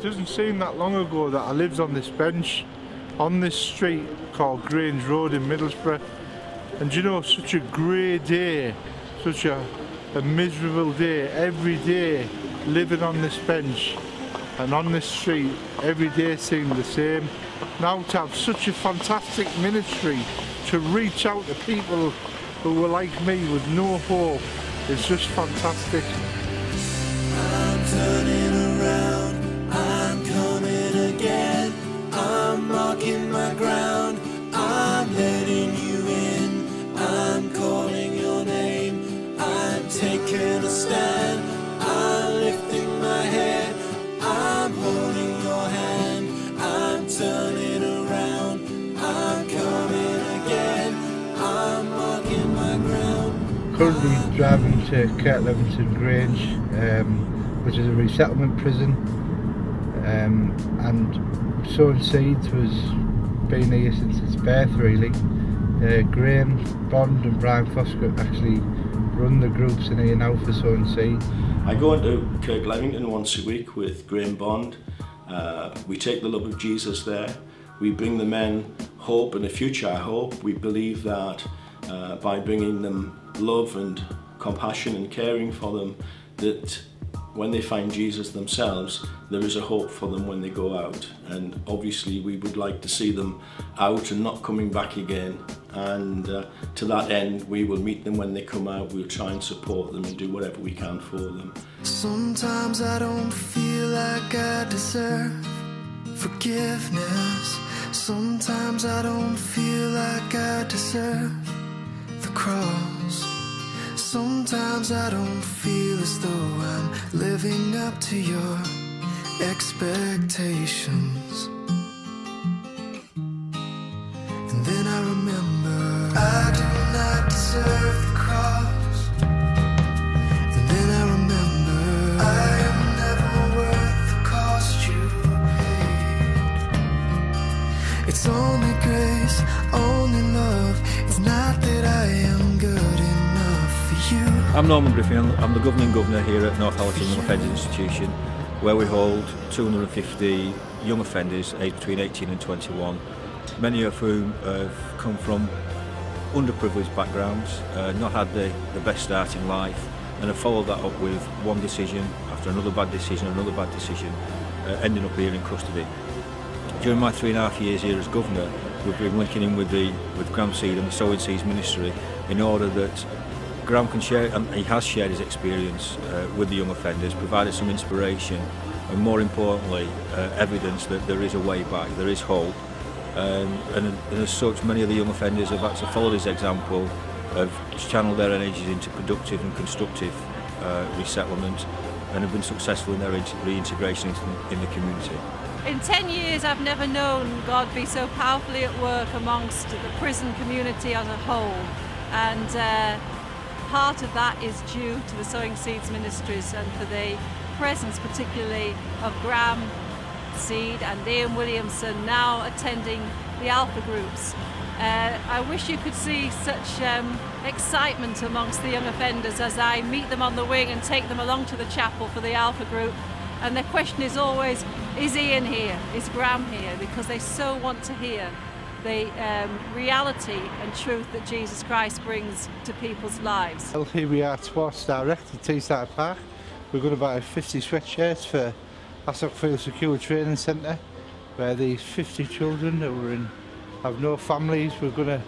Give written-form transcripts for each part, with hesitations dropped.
doesn't seem that long ago that I lived on this bench on this street called Grange Road in Middlesbrough, and you know, such a grey day, such a miserable day, every day living on this bench and on this street, every day seemed the same. Now to have such a fantastic ministry to reach out to people who were like me with no hope is just fantastic. I'm turning around, I'm coming again, I'm marking my ground, I'm letting you in, I'm calling your name, I'm taking a stand, I'm lifting my head, I'm holding your hand, I'm turning around, I'm coming again, I'm marking my ground. Currently driving to Kirk Leventon Grange, which is a resettlement prison, and Sowing Seeds was been here since its birth really. Graham Bond and Brian Foskett actually run the groups in here now for Sowing Seeds. I go into Kirk Leventon once a week with Graham Bond. We take the love of Jesus there. We bring the men hope and a future, I hope. We believe that by bringing them love and compassion and caring for them, that when they find Jesus themselves, there is a hope for them when they go out. And obviously we would like to see them out and not coming back again. And to that end, we will meet them when they come out. We'll try and support them and do whatever we can for them. Sometimes I don't feel like I deserve forgiveness. Sometimes I don't feel like I deserve the cross. Sometimes I don't feel as though I'm living up to your expectations. And then I remember I do not deserve the cross. And then I remember I am never worth the cost you paid. It's only grace, only love. It's not that I am good enough for you. I'm Norman Griffin. I'm the governing governor here at Northallerton Young Offenders Institution, where we hold 250 young offenders aged between 18 and 21, many of whom have come from underprivileged backgrounds, not had the best start in life, and have followed that up with one decision after another bad decision, ending up here in custody. During my 3.5 years here as governor, we've been linking in with Graham Seed and the Sowing Seeds Ministry in order that Graham can share, and he has shared his experience with the young offenders, provided some inspiration and more importantly evidence that there is a way back, there is hope, and as such many of the young offenders have actually followed his example, have channeled their energies into productive and constructive resettlement and have been successful in their reintegration in the community. In 10 years I've never known God be so powerfully at work amongst the prison community as a whole, and part of that is due to the Sowing Seeds Ministries and for the presence particularly of Graham Seed and Ian Williamson now attending the Alpha groups. I wish you could see such excitement amongst the young offenders as I meet them on the wing and take them along to the chapel for the Alpha group, and their question is always, is Ian here, is Graham here, because they so want to hear the reality and truth that Jesus Christ brings to people's lives. Well, here we are at Sports Direct at Teesside Park. We're going to buy 50 sweatshirts for Hassock Secure Training Centre, where these 50 children who have no families, we're going to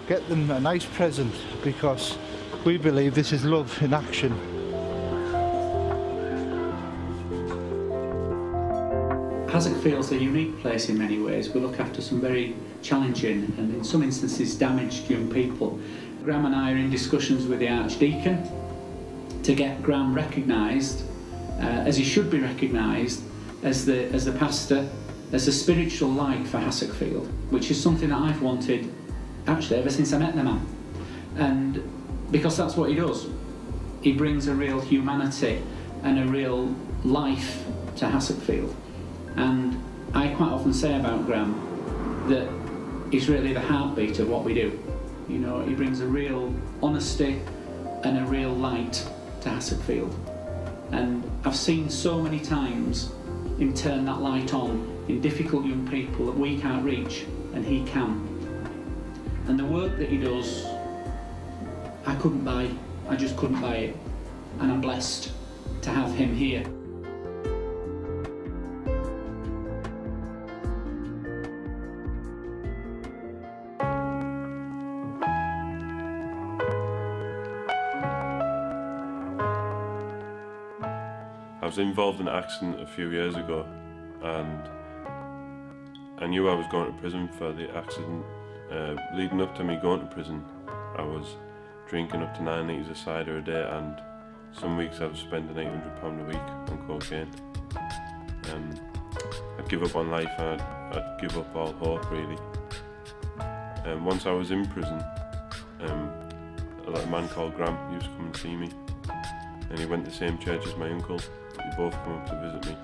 get them a nice present because we believe this is love in action. Hassock feels a unique place in many ways. We look after some very challenging and in some instances damaged young people. Graham and I are in discussions with the Archdeacon to get Graham recognised as he should be recognised as the pastor, as a spiritual light for Hassock Field, which is something that I've wanted actually ever since I met the man. And because that's what he does. He brings a real humanity and a real life to Hassock Field. And I quite often say about Graham that he's really the heartbeat of what we do. You know, he brings a real honesty and a real light to Hassock Field. And I've seen so many times him turn that light on in difficult young people that we can't reach, and he can. And the work that he does, I couldn't buy. I just couldn't buy it. And I'm blessed to have him here. I was involved in an accident a few years ago, and I knew I was going to prison for the accident. Leading up to me going to prison, I was drinking up to 9 litres of cider a day, and some weeks I was spending £800 a week on cocaine. I'd give up on life, and I'd give up all hope really. Once I was in prison, a man called Graham used to come and see me, and he went to the same church as my uncle. We both come up to visit me,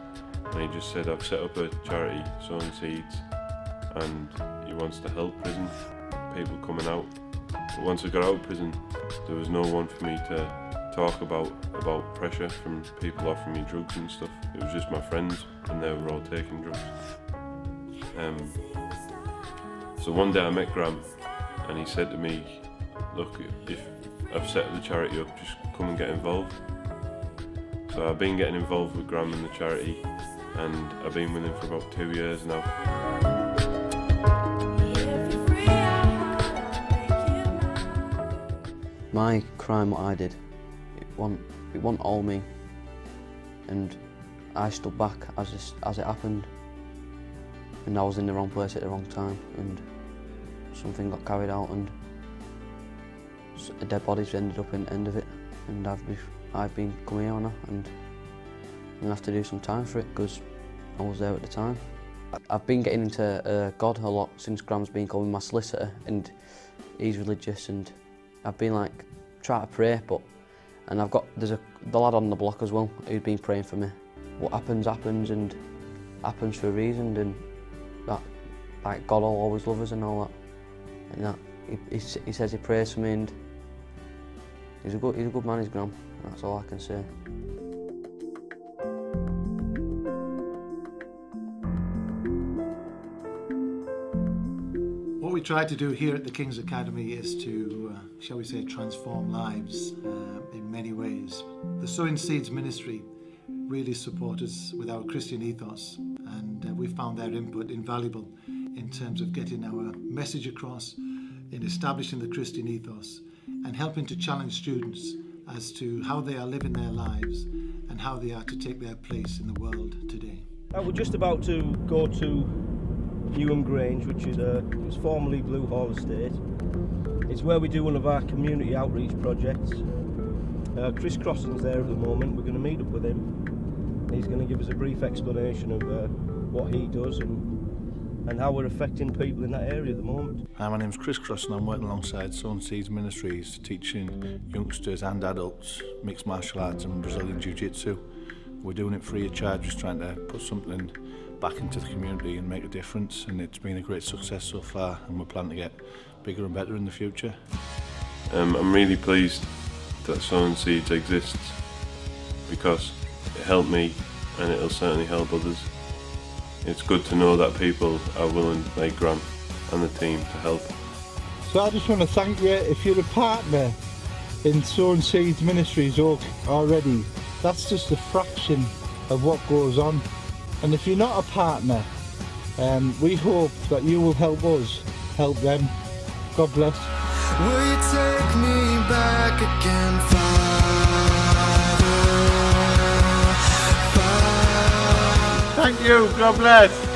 and he just said, I've set up a charity, Sowing Seeds, and he wants to help prison people coming out. But once I got out of prison, there was no one for me to talk about pressure from people offering me drugs and stuff. It was just my friends, and they were all taking drugs. So one day I met Graham, and he said to me, look, if I've set the charity up, just come and get involved. So I've been getting involved with Graham and the charity, and I've been with him for about 2 years now. My crime, what I did, it wasn't all me, and I stood back as it happened, and I was in the wrong place at the wrong time, and something got carried out, and a dead bodies ended up in the end of it, and I've been coming here now, and I'm gonna have to do some time for it because I was there at the time. I've been getting into God a lot since Graham's been calling my solicitor, and he's religious, and I've been like trying to pray, and there's the lad on the block as well who's been praying for me. What happens, and happens for a reason, and that like God will always love us and all that. And that he says he prays for me, and he's a good man, he's Graham. That's all I can say. What we try to do here at the King's Academy is to, shall we say, transform lives in many ways. The Sowing Seeds Ministry really support us with our Christian ethos, and we found their input invaluable in terms of getting our message across, in establishing the Christian ethos, and helping to challenge students as to how they are living their lives and how they are to take their place in the world today. We're just about to go to Newham Grange, which is it's formerly Blue Hall Estate. It's where we do one of our community outreach projects. Chris Crossing's there at the moment. We're going to meet up with him. He's going to give us a brief explanation of what he does and how we're affecting people in that area at the moment. Hi, my name's Chris Cross, and I'm working alongside Sowing Seeds Ministries, teaching youngsters and adults mixed martial arts and Brazilian Jiu-Jitsu. We're doing it free of charge, just trying to put something back into the community and make a difference, and it's been a great success so far, and we're planning to get bigger and better in the future. I'm really pleased that Sowing Seeds exists because it helped me, and it'll certainly help others. It's good to know that people are willing, like Graham and the team, to help. So I just want to thank you. If you're a partner in Sowing Seeds Ministries already, that's just a fraction of what goes on. And if you're not a partner, we hope that you will help us help them. God bless. Will you take me back again, Father? Thank you. God bless.